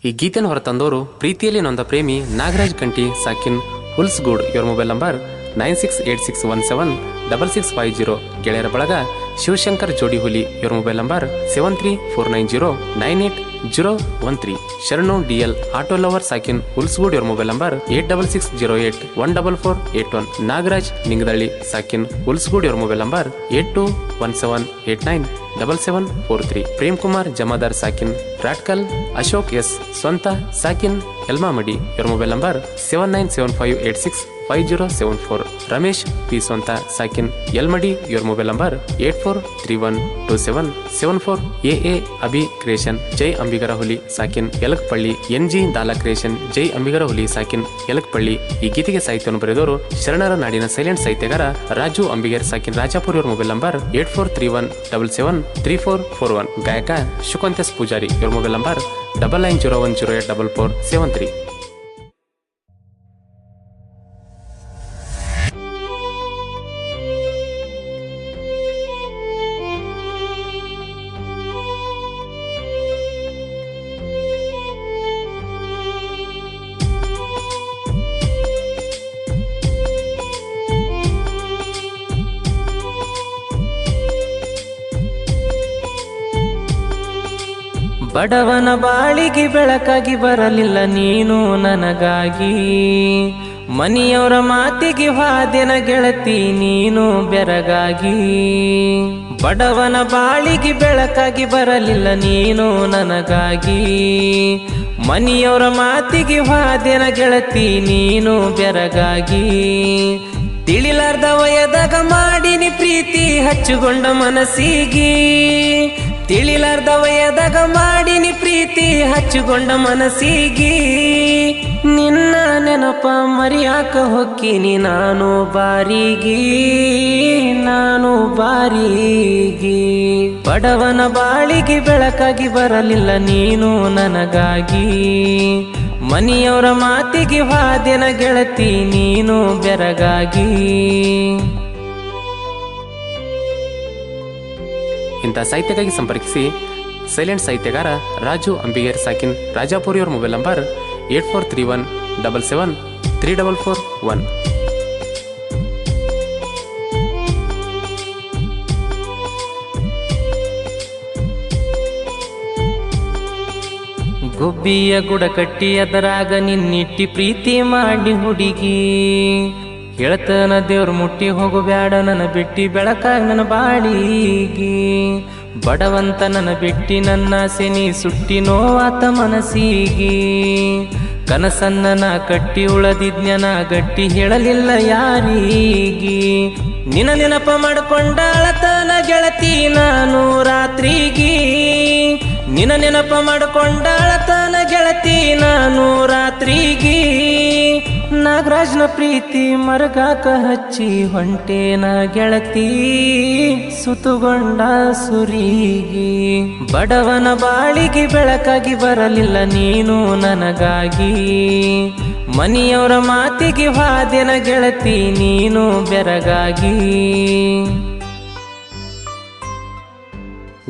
ಈ ಗೀತೆಯನ್ನು ಹೊರತಂದವರು ಪ್ರೀತಿಯಲ್ಲಿ ನೊಂದ ಪ್ರೇಮಿ ನಾಗರಾಜ್ ಕಂಟಿ ಸಾಕಿನ್ ಹುಲ್ಸ್ಗೂಡ್. ಇವರ ಮೊಬೈಲ್ ನಂಬರ್ 9686176650. ಗೆಳೆಯರ ಬಳಗ ಶಿವಶಂಕರ್ ಜೋಡಿ ಹುಲಿ. ಇವರ ಮೊಬೈಲ್ ನಂಬರ್ 7349098013. ಶರಣು DL ಆಟೋ ಲವರ್ ಸಾಕಿನ್ ಹುಲ್ಸ್ಗೂಡ್. ಇವರ ಮೊಬೈಲ್ ನಂಬರ್ 8660814481. ನಾಗರಾಜ್ ನಿಂಗದಳ್ಳಿ ಸಾಕಿನ್ ಹುಲ್ಸ್ಗೂಡ್. ಇವರ ಮೊಬೈಲ್ ನಂಬರ್ 8217897743. ಪ್ರೇಮ್ ಕುಮಾರ್ ಜಮಾದಾರ್ ಸಾಕಿನ್ ರಾಟ್ಕಲ್. ಅಶೋಕ್ S ಸ್ವಂತ ಸಾಕಿನ್ ಎಲ್ಮಾಮಡಿ. ಇವರ ಮೊಬೈಲ್ ನಂಬರ್ 7975865074. ರಮೇಶ್ P ಸ್ವಂತ ಸಾಕಿನ್ ಯಲ್ಮಡಿ. ಇವರ mobile number 84312774. AA Abhi creation ಜೈ ಅಂಬಿಗರ ಹುಲಿ ಸಾಕಿನ್ ಯಲಕಪಳ್ಳಿ. NG ದಾಲ ಕ್ರಿಯೇಷನ್ ಜೈ ಅಂಬಿಗರ ಹುಲಿ ಸಾಕಿನ್ ಯಲಕಪಳ್ಳಿ. ಈ ಗೀತೆಗೆ ಸಾಹಿತ್ಯವನ್ನು ಬರೆದವರು ಶರಣರ ನಾಡಿನ ಸೈಲೆಂಟ್ ಸಾಹಿತ್ಯಗಾರ ರಾಜು ಅಂಬಿಗರ್ ಸಾಕಿನ್ ರಾಜಾಪುರ್. ಇವರ ಮೊಬೈಲ್ ನಂಬರ್ 8431773441. ಗಾಯಕ ಶುಕಂತೆಸ್ ಪೂಜಾರಿ. ಇವರ ಮೊಬೈಲ್ ನಂಬರ್ 9901084473. ಬಡವನ ಬಾಳಿಗೆ ಬೆಳಕಾಗಿ ಬರಲಿಲ್ಲ ನೀನು ನನಗಾಗಿ, ಮನೆಯವರ ಮಾತಿಗೆ ಹಾದೆನ ಗೆಳತಿ ನೀನು ಬೆರಗಾಗಿ. ಬಡವನ ಬಾಳಿಗೆ ಬೆಳಕಾಗಿ ಬರಲಿಲ್ಲ ನೀನು ನನಗಾಗಿ, ಮನೆಯವರ ಮಾತಿಗೆ ಹಾದೆನ ಗೆಳತಿ ನೀನು ಬೆರಗಾಗಿ. ತಿಳಿಲಾರ್ದ ವಯದಾಗ ಮಾಡಿನಿ ಪ್ರೀತಿ ಹಚ್ಚುಗೊಂಡ ಮನಸ್ಸಿಗೆ, ತಿಳಿಲಾರ್ದ ವಯದಾಗ ಮಾಡಿನಿ ಪ್ರೀತಿ ಹಚ್ಚುಗೊಂಡ ಮನಸ್ಸಿಗೆ. ನಿನ್ನ ನೆನಪ ಮರಿಯಾಕ ಹೊಕ್ಕಿನಿ ನಾನು ಬಾರಿಗೆ, ನಾನು ಬಾರಿಗೆ. ಬಡವನ ಬಾಳಿಗೆ ಬೆಳಕಾಗಿ ಬರಲಿಲ್ಲ ನೀನು ನನಗಾಗಿ, ಮನೆಯವರ ಮಾತಿಗೆ ಹಾದೆನ ಗೆಳತಿ ನೀನು ಬೆರಗಾಗಿ. ಇಂಥ ಸಾಹಿತ್ಯಕ್ಕಾಗಿ ಸಂಪರ್ಕಿಸಿ ಸೈಲೆಂಟ್ ಸಾಹಿತ್ಯಗಾರ ರಾಜು ಅಂಬಿಗರ್ ಸಾಕಿನ್ ರಾಜಾಪುರಿ. ಅವರ ಮೊಬೈಲ್ ನಂಬರ್ 8431773441. ಗುಬ್ಬಿಯ ಗುಡ ಕಟ್ಟಿ ಅದರಾಗ ನಿನ್ನಿಟ್ಟಿ ಪ್ರೀತಿ ಮಾಡಿ ಹುಡುಗಿ, ಹೇಳ್ತನ ದೇವ್ರ ಮುಟ್ಟಿ ಹೋಗಬ್ಯಾಡ ನನ್ನ ಬಿಟ್ಟಿ ಬೆಳಕಾಗ ನನ್ನ ಬಾಳಿಗೆ. ಬಡವಂತ ನನ್ನ ಬಿಟ್ಟಿ ನನ್ನ ಸೆನಿ ಸುಟ್ಟಿ ನೋವಾತ ಮನಸ್ಸಿಗೆ. ಕನಸನ್ನ ಕಟ್ಟಿ ಉಳದಿದ್ನ್ಯನ ಗಟ್ಟಿ ಹೇಳಲಿಲ್ಲ ಯಾರಿಗೆ. ನಿನ್ನ ನೆನಪ ಮಾಡ್ಕೊಂಡಾಳತನ ಗೆಳತಿ ನಾನು ರಾತ್ರಿಗೆ, ನಿನ್ನ ನೆನಪ ಮಾಡ್ಕೊಂಡಾಳತನ ಗೆಳತಿ ನಾನು ರಾತ್ರಿಗೆ. ನಾಗರಾಜ್ನ ಪ್ರೀತಿ ಮರಗಾಕ ಹಚ್ಚಿ ಹೊಂಟೇನ ಗೆಳತಿ ಸುತ್ತುಗೊಂಡ ಸುರಿಗೆ. ಬಡವನ ಬಾಳಿಗೆ ಬೆಳಕಾಗಿ ಬರಲಿಲ್ಲ ನೀನು ನನಗಾಗಿ, ಮನೆಯವರ ಮಾತಿಗೆ ಹಾದೆನ ಗೆಳತಿ ನೀನು ಬೆರಗಾಗಿ.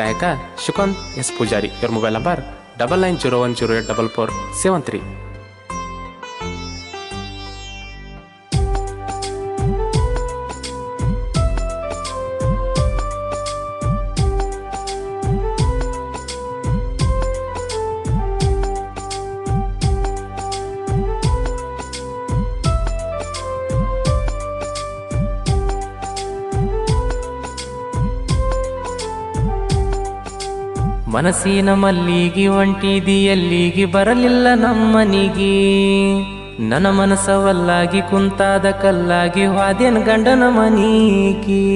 ಗಾಯಕ ಶುಕಂತ್ S ಪೂಜಾರಿ. ಇವರ ಮೊಬೈಲ್ ನಂಬರ್ 9901084473. ಮನಸ್ಸಿನ ಮಲ್ಲಿಗೆ ಹೊಂಟಿದಿ ಎಲ್ಲಿಗೆ ಬರಲಿಲ್ಲ ನಮ್ಮನಿಗೆ. ನನ್ನ ಮನಸ್ಸವಲ್ಲಾಗಿ ಕುಂತಾದ ಕಲ್ಲಾಗಿ ಹಾದೆನ ಗಂಡನ ಮನಿಗೆ.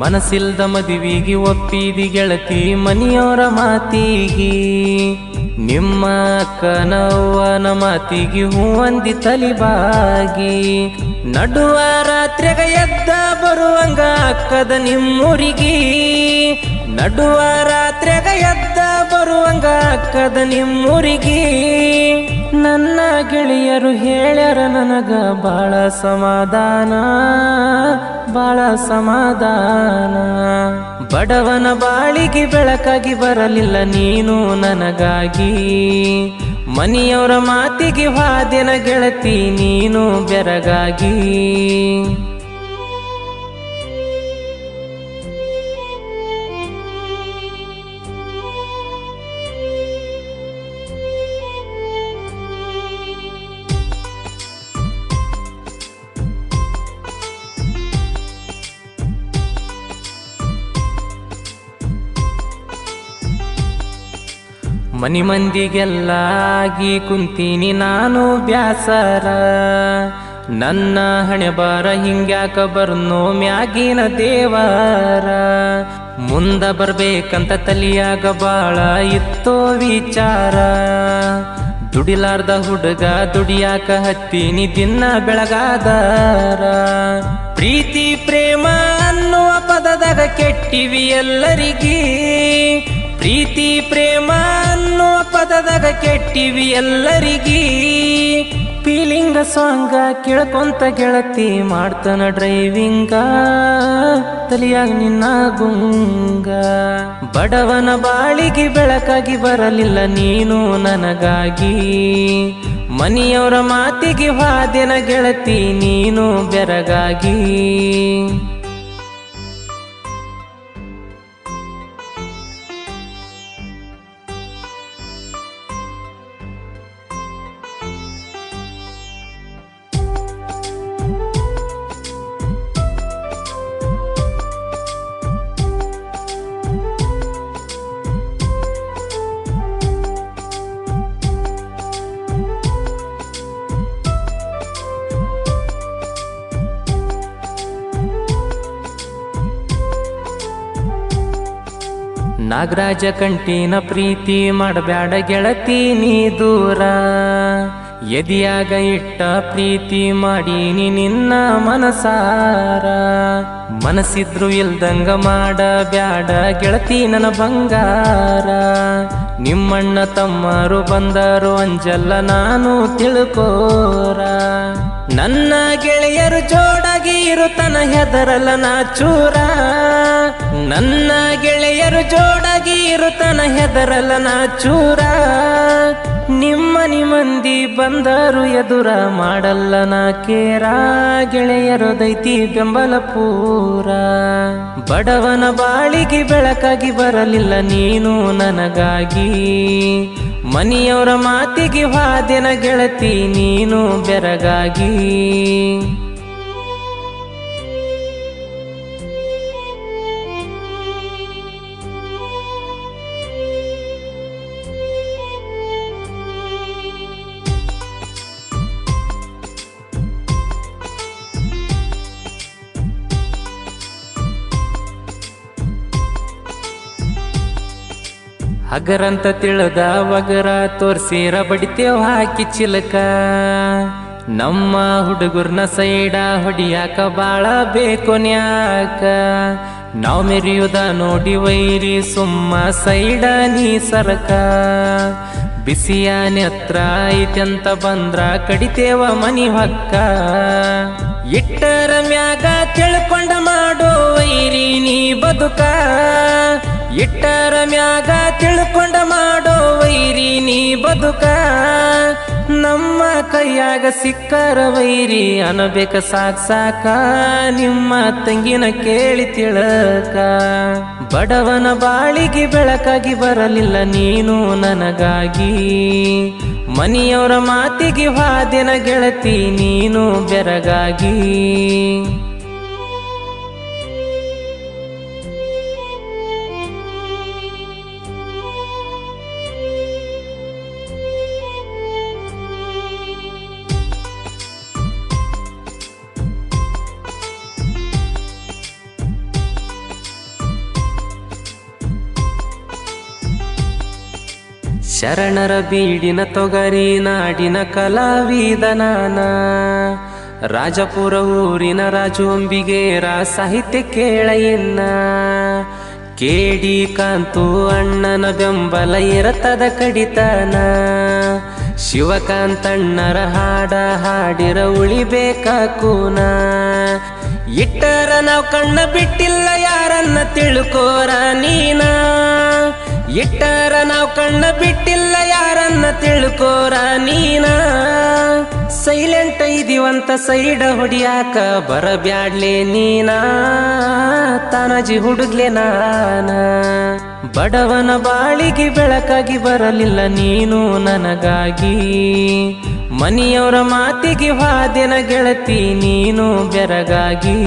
ಮನಸ್ಸಿಲ್ದ ಮದುವಿಗೆ ಒಪ್ಪಿದಿ ಗೆಳತಿ ಮನೆಯವರ ಮಾತಿಗೆ. ನಿಮ್ಮ ಅಕ್ಕನವ್ವನ ಮಾತಿಗೆ ಹೂವಂದಿ ತಲಿಬಾಗಿ. ನಡುವ ರಾತ್ರಿಗ ಎದ್ದ ಬರುವಂಗ ಅಕ್ಕದ ನಿಮ್ಮೂರಿಗೆ, ನಡುವ ರಾತ್ರಿಗ ಎದ್ದ ಬರುವಂಗ ಅಕ್ಕದ ನಿಮ್ಮೂರಿಗೆ. ನನ್ನ ಗೆಳೆಯರು ಹೇಳ್ಯಾರ ನನಗ ಬಾಳ ಸಮಾಧಾನ, ಬಾಳ ಸಮಾಧಾನ. ಬಡವನ ಬಾಳಿಗೆ ಬೆಳಕಾಗಿ ಬರಲಿಲ್ಲ ನೀನು ನನಗಾಗಿ, ಮನಿಯವರ ಮಾತಿಗೆ ಹಾದೆನ ಗೆಳತಿ ನೀನು ಬೆರಗಾಗಿ. ಮನಿ ಮಂದಿಗೆಲ್ಲ ಆಗಿ ಕುಂತೀನಿ ನಾನು ಬ್ಯಾಸರ, ನನ್ನ ಹಣೆ ಬಾರ ಹಿಂಗ್ಯಾಕ ಬರ್ನೋ ಮ್ಯಾಗಿನ ದೇವರ. ಮುಂದ ಬರ್ಬೇಕಂತ ತಲಿಯಾಗ ಬಾಳ ಇತ್ತೋ ವಿಚಾರ, ದುಡಿಲಾರ್ದ ಹುಡುಗ ದುಡಿಯಾಕ ಹತ್ತೀನಿ ದಿನ ಬೆಳಗಾದರ. ಪ್ರೀತಿ ಪ್ರೇಮ ಅನ್ನುವ ಪದದಾಗ ಕೆಟ್ಟಿವಿ ಎಲ್ಲರಿಗೀ, ಪ್ರೀತಿ ಪ್ರೇಮ ಅನ್ನೋ ಪದದಾಗ ಕೆಟ್ಟಿವಿ ಎಲ್ಲರಿಗೀ. ಫೀಲಿಂಗ ಸಾಂಗ ಕೇಳ್ಕೊಂತ ಗೆಳತಿ ಮಾಡ್ತಾನ ಡ್ರೈವಿಂಗ, ತಲಿಯಾಗ ನಿನ್ನ ಗುಂಗ. ಬಡವನ ಬಾಳಿಗೆ ಬೆಳಕಾಗಿ ಬರಲಿಲ್ಲ ನೀನು ನನಗಾಗಿ, ಮನಿಯವರ ಮಾತಿಗೆ ಹಾದೆನ ಗೆಳತಿ ನೀನು ಬೆರಗಾಗಿ. ನಾಗರಾಜ ಕಂಠಿನ ಪ್ರೀತಿ ಮಾಡಬ್ಯಾಡ ಗೆಳತಿ ನೀ ದೂರ, ಎದಿಯಾಗ ಇಟ್ಟ ಪ್ರೀತಿ ಮಾಡೀನಿ ನಿನ್ನ ಮನಸಾರ. ಮನಸ್ಸಿದ್ರು ಇಲ್ದಂಗ ಮಾಡಬ್ಯಾಡ ಗೆಳತಿ ನನ್ನ ಬಂಗಾರ. ನಿಮ್ಮಣ್ಣ ತಮ್ಮರು ಬಂದರು ಅಂಜಲ್ಲ ನಾನು ತಿಳ್ಕೋರ, ನನ್ನ ಗೆಳೆಯರು ಜೋಡಾಗಿ ಇರುತ್ತನ ಹೆದರಲ್ಲ ನಾ ಚೂರ. ನನ್ನ ಗೆಳೆಯರು ಜೋಡಾಗಿ ಇರುತ್ತನ ಹೆದರಲ್ಲ ನಾ ಚೂರ. ನಿಮ್ಮನಿ ಮಂದಿ ಬಂದರು ಎದುರ ಮಾಡಲ್ಲ ನಾ ಕೇರ, ಗೆಳೆಯರು ದೈತಿ ಬೆಂಬಲ ಪೂರ. ಬಡವನ ಬಾಳಿಗೆ ಬೆಳಕಾಗಿ ಬರಲಿಲ್ಲ ನೀನು ನನಗಾಗಿ, ಮನಿಯವರ ಮಾತಿಗೆ ಹಾದೆನ ಗೆಳತಿ ನೀನು ಬೆರಗಾಗಿ. ಹಗರಂತ ತಿಳಿದ ವಗರ ತೋರ್ಸಿರ ಬಡಿತೇವ್ ಹಾಕಿ ಚಿಲಕ. ನಮ್ಮ ಹುಡುಗರ್ನ ಸೈಡ ಹೊಡಿಯಾಕ ಬಾಳ ಬೇಕೊನ್ಯಾಕ. ನಾವ್ ಮೆರಿಯುದ ನೋಡಿ ವೈರಿ ಸುಮ್ಮ ಸೈಡ ನೀ ಸರಕ. ಬಿಸಿಯ ನೆತ್ರ ಐತೆಂತ ಬಂದ್ರ ಕಡಿತೇವ ಮನಿ ಹೊಕ್ಕ. ಇಟ್ಟರ ಮ್ಯಾಗ ತಿಳ್ಕೊಂಡ ಮಾಡೋ ವೈರಿ ನೀ ಬದುಕ. ಇಟ್ಟರ ಮ್ಯಾಗ ತಿಳ್ಕೊಂಡ ಮಾಡೋ ವೈರಿ ನೀ ಬದುಕ. ನಮ್ಮ ಕೈಯಾಗ ಸಿಕ್ಕರ ವೈರಿ ಅನಬೇಕ ಸಾಕ್ ಸಾಕ. ನಿಮ್ಮ ತಂಗಿನ ಕೇಳಿ ತಿಳಕ. ಬಡವನ ಬಾಳಿಗೆ ಬೆಳಕಾಗಿ ಬರಲಿಲ್ಲ ನೀನು ನನಗಾಗಿ, ಮನಿಯವರ ಮಾತಿಗೆ ಹಾದೆನ ಗೆಳತಿ ನೀನು ಬೆರಗಾಗಿ. ಶರಣರ ಬೀಡಿನ ತೊಗರಿ ನಾಡಿನ ಕಲಾವಿದ ನಾನ. ರಾಜಪುರ ಊರಿನ ರಾಜುಂಬಿಗೇರ ಸಾಹಿತ್ಯ ಕೇಳಯ್ಯನ್ನ. ಕೇಡಿ ಕಾಂತು ಅಣ್ಣನ ಬೆಂಬಲ ಇರತದ ಕಡಿತನ. ಶಿವಕಾಂತಣ್ಣರ ಹಾಡ ಹಾಡಿರ ಉಳಿಬೇಕ ಕೂನ. ಇಟ್ಟರ ನಾವ್ ಕಣ್ಣ ಬಿಟ್ಟಿಲ್ಲ ಯಾರನ್ನ ತಿಳ್ಕೋರ ನೀನ. ಇಟ್ಟರ ನಾವ್ ಕಣ್ಣ ಬಿಟ್ಟಿಲ್ಲ ಯಾರನ್ನ ತಿಳ್ಕೋರ ನೀನ ಸೈಲೆಂಟ್ ಇದೀವಂತ ಸೈಡ ಹೊಡಿಯಾಕ ಬರಬ್ಯಾಡ್ಲೆ ನೀನ ತಾನಜಿ ಹುಡುಗ್ಲೆ ನಾನ ಬಡವನ ಬಾಳಿಗೆ ಬೆಳಕಾಗಿ ಬರಲಿಲ್ಲ ನೀನು ನನಗಾಗಿ ಮನಿಯವರ ಮಾತಿಗೆ ಹಾದೆನ ಗೆಳತಿ ನೀನು ಬೆರಗಾಗಿ